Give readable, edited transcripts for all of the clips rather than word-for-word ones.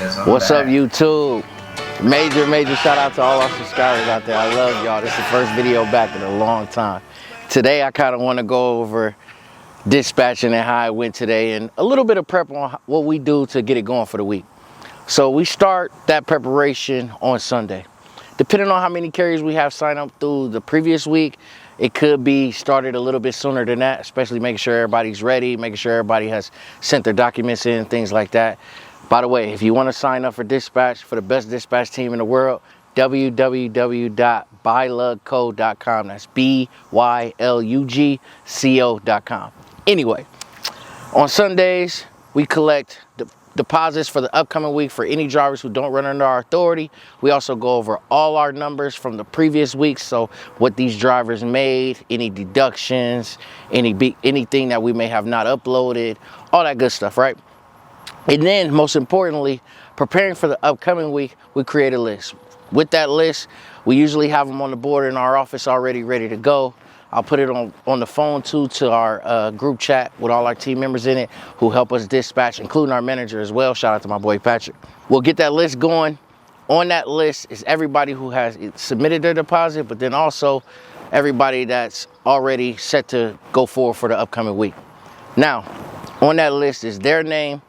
What's up, YouTube? Major shout out to all our subscribers out there. I love y'all. This is the first video back in a long time. Today I kind of want to go over dispatching and how I went today and a little bit of prep on what we do to get it going for the week. So we start that preparation on Sunday. Depending on how many carriers we have signed up through the previous week, it could be started a little bit sooner than that, especially making sure everybody's ready, making sure everybody has sent their documents in, things like that. By the way, if you want to sign up for dispatch, for the best dispatch team in the world, www.bylugco.com. That's BYLUGCO.com. Anyway, on Sundays, we collect deposits for the upcoming week for any drivers who don't run under our authority. We also go over all our numbers from the previous week, so what these drivers made, any deductions, anything that we may have not uploaded, all that good stuff, right? And then, most importantly, preparing for the upcoming week, we create a list. With that list, we usually have them on the board in our office already ready to go. I'll put it on the phone too to our group chat with all our team members in it who help us dispatch, including our manager as well. Shout out to my boy Patrick. We'll get that list going. On that list is everybody who has submitted their deposit, but then also everybody that's already set to go forward for the upcoming week. Now, on that list is their name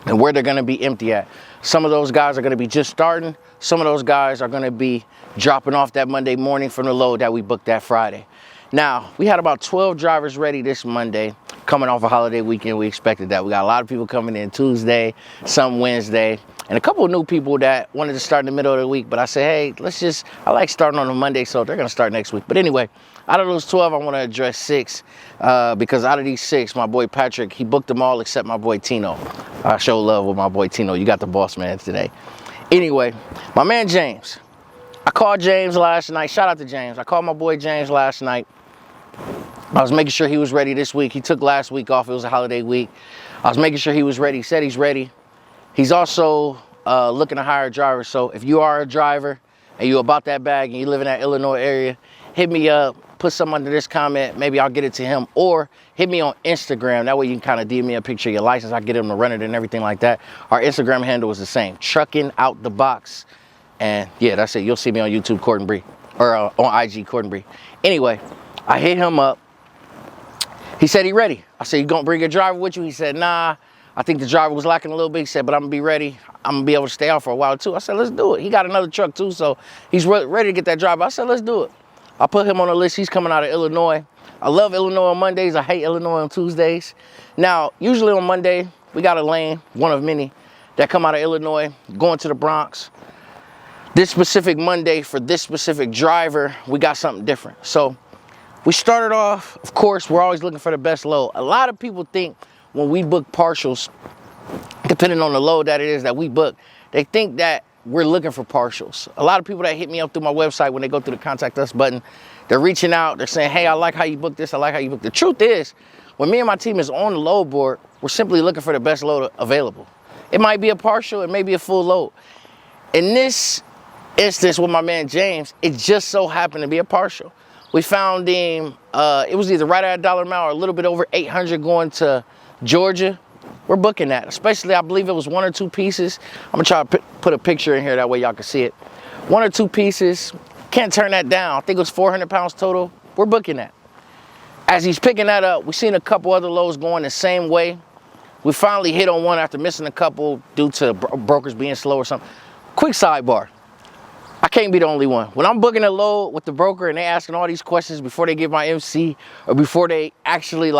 and where they're going to be empty at. Some of those guys are going to be just starting. Some of those guys are going to be dropping off that Monday morning from the load that we booked that Friday. Now, we had about 12 drivers ready this Monday. Coming off a holiday weekend, we expected that. We got a lot of people coming in Tuesday, some Wednesday, and a couple of new people that wanted to start in the middle of the week. But I said, hey, I like starting on a Monday, so they're going to start next week. But anyway, out of those 12, I want to address 6 because out of these 6, my boy Patrick, he booked them all except my boy Tino. I show love with my boy Tino. You got the boss man today. Anyway, my man James. I called James last night. Shout out to James. I called my boy James last night. I was making sure he was ready this week. He took last week off. It was a holiday week. I was making sure he was ready. He said he's ready. He's also looking to hire a driver. So if you are a driver and you're about that bag and you live in that Illinois area, hit me up. Put something under this comment. Maybe I'll get it to him. Or hit me on Instagram. That way you can kind of DM me a picture of your license. I get him to run it and everything like that. Our Instagram handle is the same. Trucking Out the Box. And yeah, that's it. You'll see me on YouTube, Courtney Bree. Or on IG, Courtney Bree. Anyway, I hit him up. He said he ready. I said, you gonna bring your driver with you? He said, nah. I think the driver was lacking a little bit. He said, but I'm gonna be ready. I'm gonna be able to stay out for a while too. I said, let's do it. He got another truck too, so he's ready to get that driver. I said, let's do it. I put him on the list. He's coming out of Illinois. I love Illinois on Mondays. I hate Illinois on Tuesdays. Now, usually on Monday, we got a lane, one of many, that come out of Illinois, going to the Bronx. This specific Monday, for this specific driver, we got something different. So we started off, of course, we're always looking for the best load. A lot of people think when we book partials, depending on the load that it is that we book, they think that we're looking for partials. A lot of people that hit me up through my website, when they go through the contact us button, they're reaching out, they're saying, hey, I like how you book this, I like how you book. The truth is, when me and my team is on the load board, we're simply looking for the best load available. It might be a partial, it may be a full load. In this instance with my man James, it just so happened to be a partial. We found him, it was either right at $1 a mile or a little bit over 800 going to Georgia. We're booking that, especially I believe it was 1 or 2 pieces. I'm gonna try to put a picture in here, that way y'all can see it. 1 or 2 pieces, can't turn that down. I think it was 400 pounds total. We're booking that. As he's picking that up, we've seen a couple other loads going the same way. We finally hit on one after missing a couple due to brokers being slow or something. Quick sidebar. I can't be the only one. When I'm booking a load with the broker and they asking all these questions before they give my MC or before they actually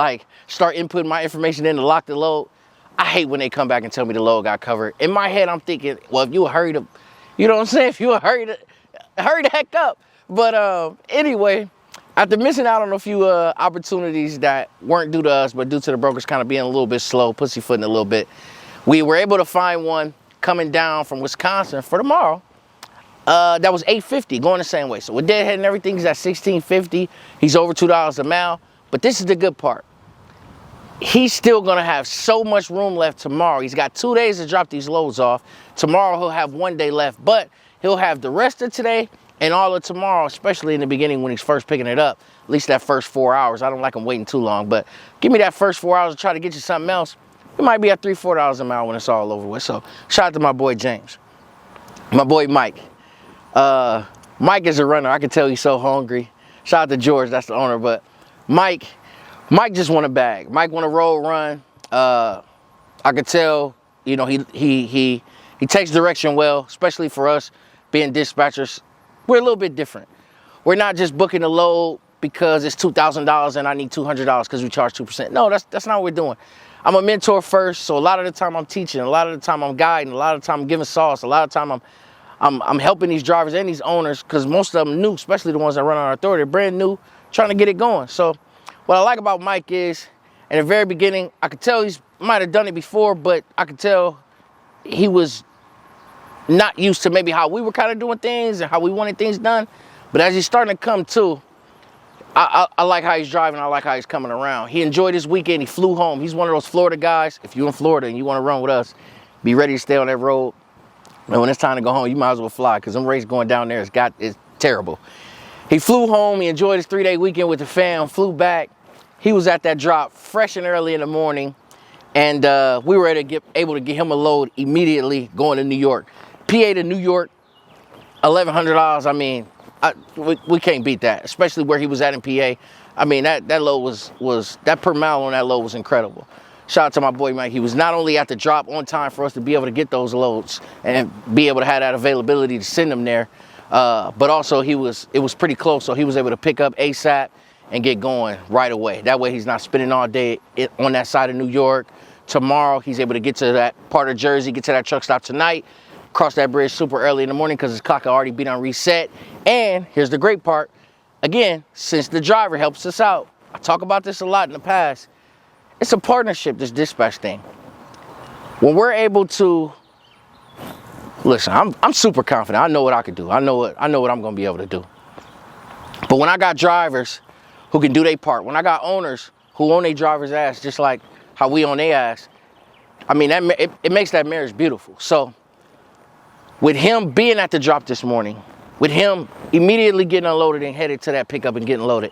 start inputting my information in to lock the load, I hate when they come back and tell me the load got covered. In my head, I'm thinking, well, if you hurry to, you know what I'm saying? If you hurry the heck up. But anyway, after missing out on a few opportunities that weren't due to us, but due to the brokers kind of being a little bit slow, pussyfooting a little bit, we were able to find one coming down from Wisconsin for tomorrow. That was $8.50 going the same way. So with deadhead and everything, he's at $16.50. He's over $2 a mile. But this is the good part. He's still gonna have so much room left tomorrow. He's got 2 days to drop these loads off. Tomorrow he'll have 1 day left, but he'll have the rest of today and all of tomorrow, especially in the beginning when he's first picking it up. At least that first 4 hours. I don't like him waiting too long, but give me that first 4 hours to try to get you something else. it might be at $3, $4 a mile when it's all over with. So shout out to my boy James. My boy Mike. Mike is a runner. I can tell he's so hungry. Shout out to George, that's the owner. But Mike just want a bag. Mike want a road run. I could tell, you know, he takes direction well, especially for us being dispatchers. We're a little bit different. We're not just booking a load because it's $2,000 and I need $200 because we charge 2%. No, that's not what we're doing. I'm a mentor first, so a lot of the time I'm teaching, a lot of the time I'm guiding, a lot of the time I'm giving sauce, a lot of the time I'm helping these drivers and these owners, because most of them new, especially the ones that run on our authority, they're brand new, trying to get it going. So what I like about Mike is, in the very beginning, I could tell he might have done it before, but I could tell he was not used to maybe how we were kind of doing things and how we wanted things done. But as he's starting to come to, I like how he's driving. I like how he's coming around. He enjoyed his weekend. He flew home. He's one of those Florida guys. If you're in Florida and you want to run with us, be ready to stay on that road. And when it's time to go home, you might as well fly, because them races going down there is terrible. He flew home. He enjoyed his 3-day weekend with the fam, flew back. He was at that drop fresh and early in the morning. And we were able to get him a load immediately going to New York. PA to New York, $1,100. I mean, we can't beat that, especially where he was at in PA. I mean, that load was that per mile on that load was incredible. Shout out to my boy Mike. He was not only at the drop on time for us to be able to get those loads and be able to have that availability to send them there, but also it was pretty close, so he was able to pick up ASAP and get going right away. That way he's not spending all day on that side of New York. Tomorrow he's able to get to that part of Jersey, get to that truck stop tonight, cross that bridge super early in the morning because his clock had already been on reset. And here's the great part. Again, since the driver helps us out, I talk about this a lot in the past, it's a partnership, this dispatch thing. When we're able to, listen, I'm super confident. I know what I can do. I know what I'm gonna be able to do. But when I got drivers who can do their part, when I got owners who own their driver's ass just like how we own their ass, I mean, it makes that marriage beautiful. So with him being at the drop this morning, with him immediately getting unloaded and headed to that pickup and getting loaded,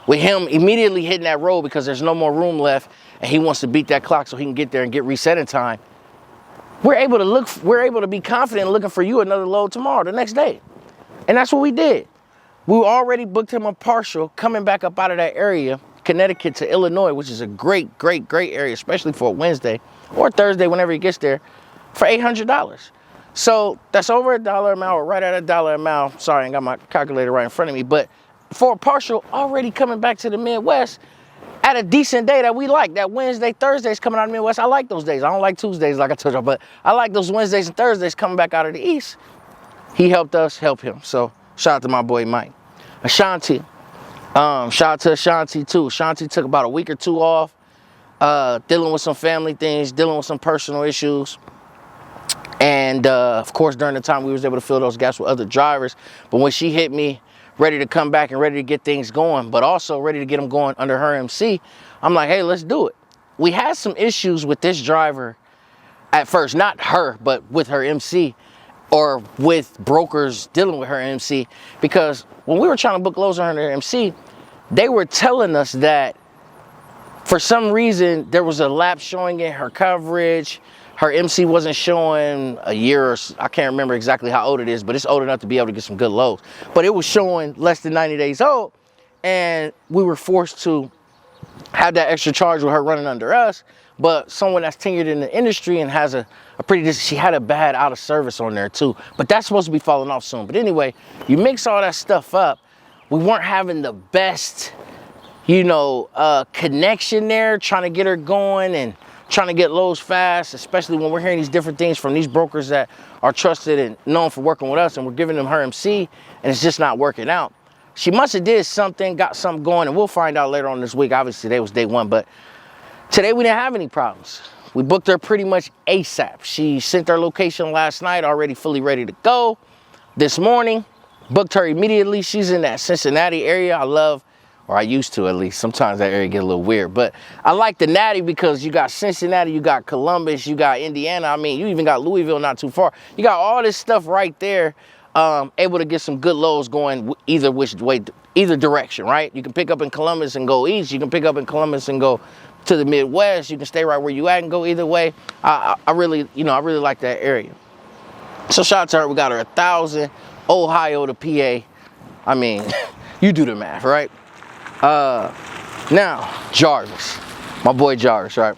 with him immediately hitting that road because there's no more room left and he wants to beat that clock so he can get there and get reset in time, we're able to be confident looking for you another load tomorrow, the next day. And that's what we did. We already booked him a partial coming back up out of that area, Connecticut to Illinois, which is a great area, especially for a Wednesday or Thursday whenever he gets there, for $800. So that's over $1 a mile, or right at $1 a mile. Sorry, I ain't got my calculator right in front of me. But for a partial already coming back to the Midwest at a decent day that we like, that Wednesday, Thursdays coming out of the Midwest, I like those days. I don't like Tuesdays like I told y'all, but I like those Wednesdays and Thursdays coming back out of the East. He helped us help him. So shout out to my boy Mike. Ashanti, shout out to Ashanti too. Ashanti took about a week or two off, dealing with some family things, dealing with some personal issues. And of course, during the time we was able to fill those gaps with other drivers. But when she hit me, ready to come back and ready to get things going, but also ready to get them going under her MC, I'm like, hey, let's do it. We had some issues with this driver at first, not her, but with her MC, or with brokers dealing with her MC, because when we were trying to book loads on her MC, they were telling us that for some reason there was a lapse showing in her coverage. Her MC wasn't showing a year, or I can't remember exactly how old it is, but it's old enough to be able to get some good loads. But it was showing less than 90 days old, and we were forced to have that extra charge with her running under us. But someone that's tenured in the industry and has she had a bad out of service on there too. But that's supposed to be falling off soon. But anyway, you mix all that stuff up, we weren't having the best, connection there, trying to get her going and trying to get loads fast, especially when we're hearing these different things from these brokers that are trusted and known for working with us, and we're giving them her MC, and it's just not working out. She must have did something, got something going, and we'll find out later on this week. Obviously, today was day one, but today we didn't have any problems. We booked her pretty much ASAP. She sent her location last night, already fully ready to go. This morning, booked her immediately. She's in that Cincinnati area. I used to at least. Sometimes that area get a little weird, but I like the Natty because you got Cincinnati, you got Columbus, you got Indiana. I mean, you even got Louisville not too far. You got all this stuff right there, able to get some good loads going either direction, right? You can pick up in Columbus and go east. You can pick up in Columbus and go to the Midwest, you can stay right where you at and go either way. I really, I really like that area. So shout out to her. We got her 1,000, Ohio to PA. I mean, you do the math, right? Now, Jarvis, my boy Jarvis, right?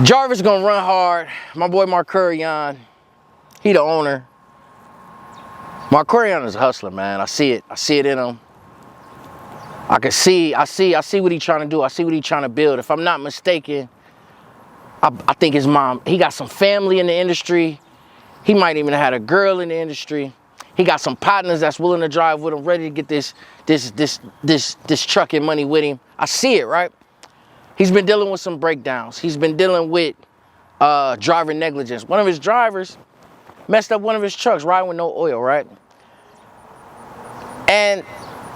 Jarvis gonna run hard. My boy Marcurion, he the owner. Marcurion is a hustler, man. I see it in him. I see what he's trying to do. I see what he's trying to build. If I'm not mistaken, I think his mom, he got some family in the industry. He might even have had a girl in the industry. He got some partners that's willing to drive with him, ready to get this trucking money with him. I see it, right? He's been dealing with some breakdowns. He's been dealing with driver negligence. One of his drivers messed up one of his trucks riding with no oil, right? And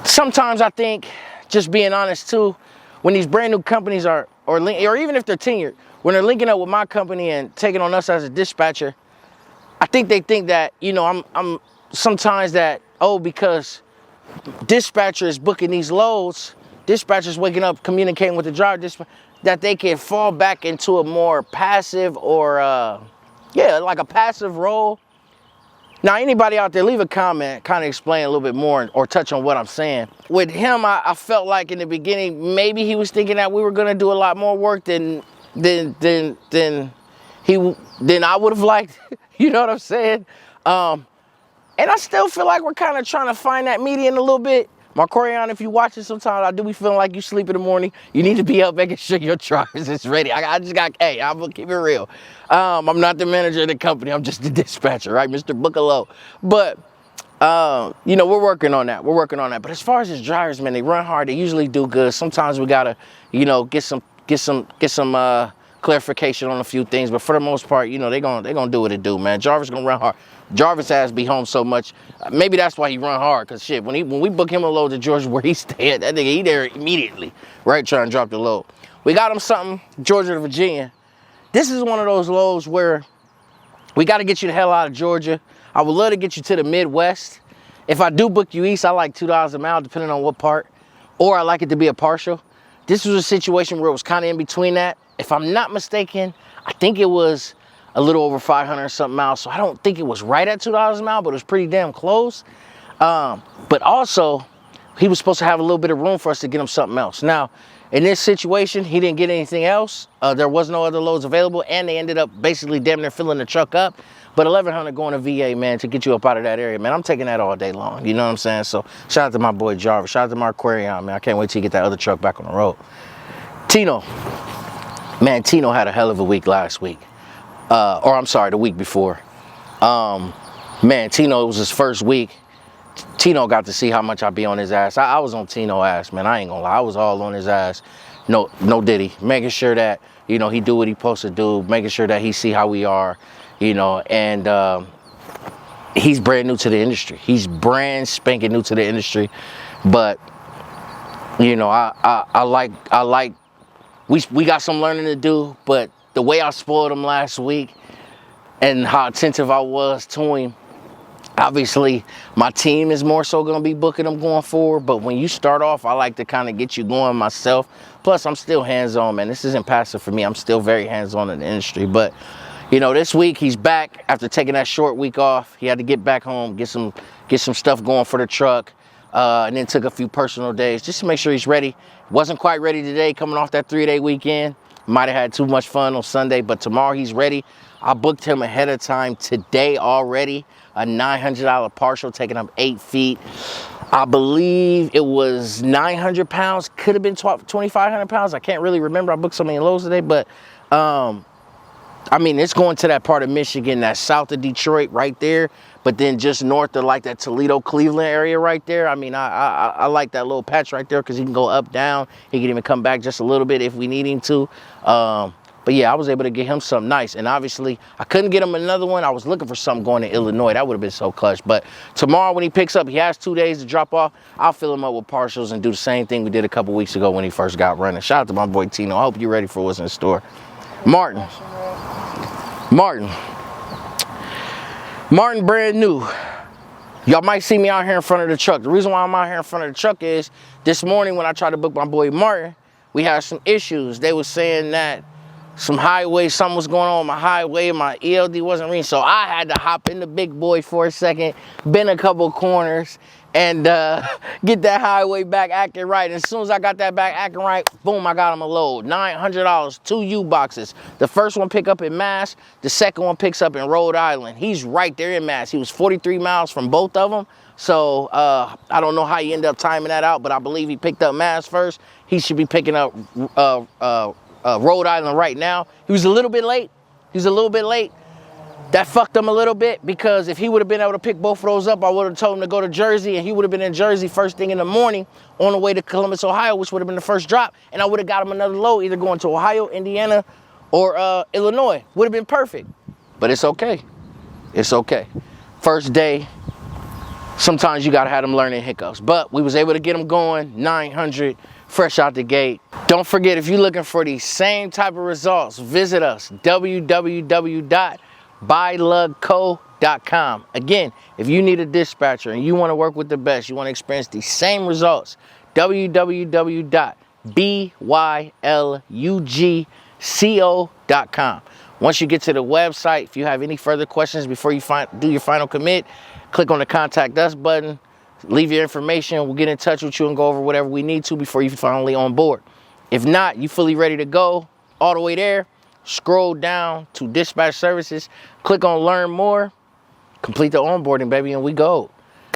sometimes I think, just being honest too, when these brand new companies or even if they're tenured, when they're linking up with my company and taking on us as a dispatcher, I think they think that, I'm sometimes that, because dispatcher is booking these loads, dispatchers waking up, communicating with the driver, that they can fall back into a more passive or, like a passive role. Now, anybody out there, leave a comment, kind of explain a little bit more or touch on what I'm saying. With him, I felt like in the beginning, maybe he was thinking that we were going to do a lot more work than I would have liked. You know what I'm saying? And I still feel like we're kind of trying to find that median a little bit. Marcurion, if you watch it sometimes, I do be feeling like you sleep in the morning. You need to be up making sure your drivers is ready. I'm gonna keep it real. I'm not the manager of the company. I'm just the dispatcher, right? Mr. Bookalo. But, we're working on that. But as far as his drivers, man, they run hard. They usually do good. Sometimes we gotta, get some clarification on a few things. But for the most part, they gonna do what it do, man. Jarvis gonna run hard. Jarvis ass be home so much. Maybe that's why he run hard. Cause shit, when we book him a load to Georgia where he stay at, that nigga, he there immediately, right? Trying to drop the load. We got him something, Georgia to Virginia. This is one of those loads where we got to get you the hell out of Georgia. I would love to get you to the Midwest. If I do book you east, I like $2 a mile, depending on what part, or I like it to be a partial. This was a situation where it was kind of in between that. If I'm not mistaken, I think it was a little over 500 something miles. So I don't think it was right at $2 a mile, but it was pretty damn close. But also, he was supposed to have a little bit of room for us to get him something else. Now, in this situation, he didn't get anything else. There was no other loads available, and they ended up basically damn near filling the truck up. But 1,100 going to VA, man, to get you up out of that area, man. I'm taking that all day long. You know what I'm saying? So shout out to my boy Jarvis. Shout out to Marcurion, man. I can't wait till you get that other truck back on the road. Tino. Man, Tino had a hell of a week last week. The week before. Man, Tino, it was his first week. Tino got to see how much I be on his ass. I was on Tino ass, man. I ain't gonna lie. I was all on his ass. No diddy. Making sure that, he do what he supposed to do. Making sure that he see how we are, and he's brand new to the industry. He's brand spanking new to the industry. But, I like, we got some learning to do, but the way I spoiled him last week and how attentive I was to him, obviously my team is more so going to be booking him going forward. But when you start off, I like to kind of get you going myself. Plus, I'm still hands-on, man. This isn't passive for me. I'm still very hands-on in the industry. But, this week he's back after taking that short week off. He had to get back home, get some stuff going for the truck, and then took a few personal days just to make sure he's ready. Wasn't quite ready today, coming off that 3-day weekend. Might have had too much fun on Sunday, but tomorrow he's ready. I booked him ahead of time today already. A $900 partial, taking up 8 feet. I believe it was 900 pounds. Could have been 2,500 pounds. I can't really remember. I booked so many loads today, but it's going to that part of Michigan, that south of Detroit right there, but then just north of like that Toledo, Cleveland area right there. I like that little patch right there because he can go up, down. He can even come back just a little bit if we need him to. But yeah, I was able to get him something nice. And obviously, I couldn't get him another one. I was looking for something going to Illinois. That would have been so clutch. But tomorrow when he picks up, he has 2 days to drop off. I'll fill him up with partials and do the same thing we did a couple weeks ago when he first got running. Shout out to my boy Tino. I hope you're ready for what's in store. Martin, brand new. Y'all might see me out here in front of the truck. The reason why I'm out here in front of the truck is this morning when I tried to book my boy Martin, we had some issues. They were saying that something was going on with my highway, my ELD wasn't reading, so I had to hop in the big boy for a second, bend a couple corners, and get that highway back acting right. And as soon as I got that back acting right, boom, I got him a load. $900, 2 U-boxes. The first one pick up in Mass, the second one picks up in Rhode Island. He's right there in Mass. He was 43 miles from both of them. So I don't know how he ended up timing that out, but I believe he picked up Mass first. He should be picking up Rhode Island right now. He was a little bit late. That fucked him a little bit, because if he would have been able to pick both of those up, I would have told him to go to Jersey, and he would have been in Jersey first thing in the morning on the way to Columbus, Ohio, which would have been the first drop, and I would have got him another load, either going to Ohio, Indiana, or Illinois. Would have been perfect. But it's okay. It's okay. First day, sometimes you gotta have them learning hiccups. But we was able to get them going, 900, fresh out the gate. Don't forget, if you're looking for the same type of results, visit us, www.buylugco.com. Again, if you need a dispatcher and you want to work with the best, you want to experience the same results, www.bylugco.com. Once you get to the website, if you have any further questions before you do your final commit, click on the Contact Us button. Leave your information. We'll get in touch with you and go over whatever we need to before you finally on board. If not, you fully ready to go all the way there, scroll down to Dispatch Services, click on Learn More, complete the onboarding, baby, and we go.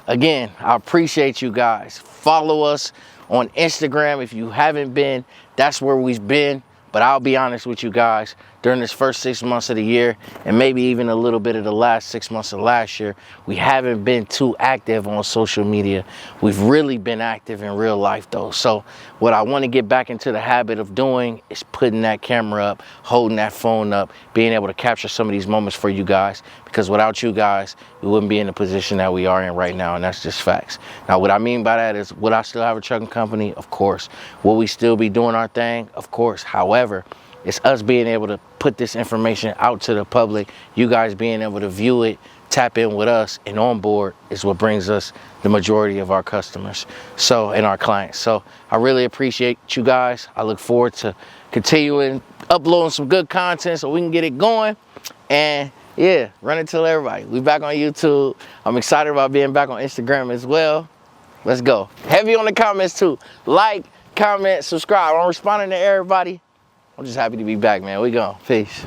Again, I appreciate you guys. Follow us on Instagram if you haven't been. That's where we've been. But I'll be honest with you guys, during this first 6 months of the year, and maybe even a little bit of the last 6 months of last year, we haven't been too active on social media. We've really been active in real life though. So what I want to get back into the habit of doing is putting that camera up, holding that phone up, being able to capture some of these moments for you guys, because without you guys, we wouldn't be in the position that we are in right now, and that's just facts. Now, what I mean by that is, would I still have a trucking company? Of course. Will we still be doing our thing? Of course. However, it's us being able to put this information out to the public, you guys being able to view it, tap in with us, and on board is what brings us the majority of our customers, and our clients. So I really appreciate you guys. I look forward to continuing uploading some good content so we can get it going. And yeah, run it till everybody. We back on YouTube. I'm excited about being back on Instagram as well. Let's go. Heavy on the comments too. Like, comment, subscribe. I'm responding to everybody. I'm just happy to be back, man. We go. Peace.